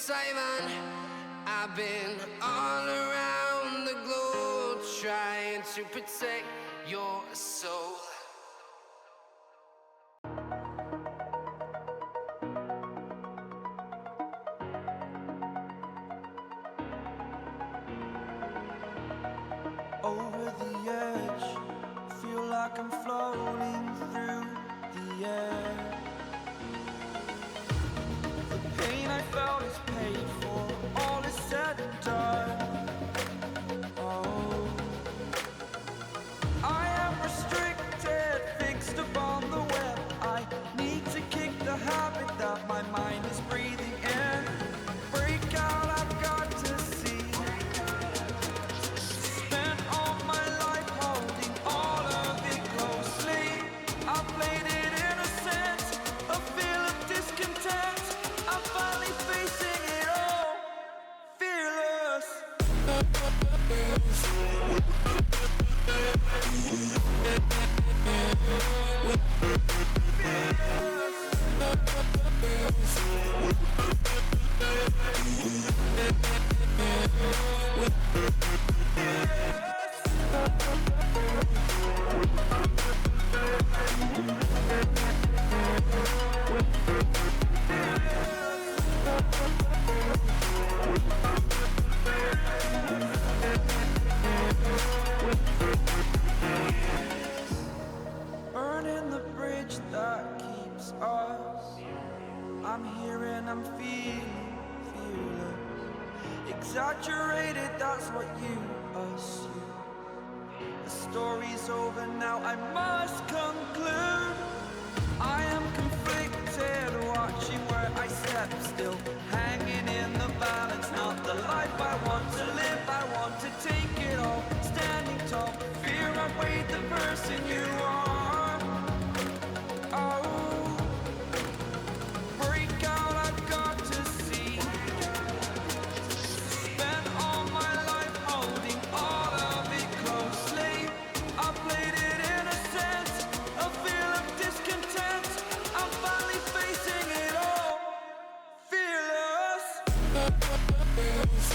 Simon. I've been all around the globe trying to protect your soul. Over the edge, feel like I'm floating through the air. The pain I felt is paid for, all is said and done. Oh, I am restricted, fixed upon the web. I need to kick the habit that my mind is breathing in. Break out, I've got to see. Spent all my life holding all of it closely. I played it innocent, a feel of discontent. I'm finally facing it all, fearless. Burning the bridge that keeps us. I'm here and I'm feeling fearless. Exaggerated, that's what you assume. The story's over now, I must conclude. I am conflicted, watching where I step still, hanging in the balance. Not the life I want to live, I want to take it all. Standing tall, fear outweighed the person you are. Oh, break out, I've got to see. Spent all my life holding all of it closely. I played it innocent, a feel of discontent. I'm finally facing it all, fearless. Fearless.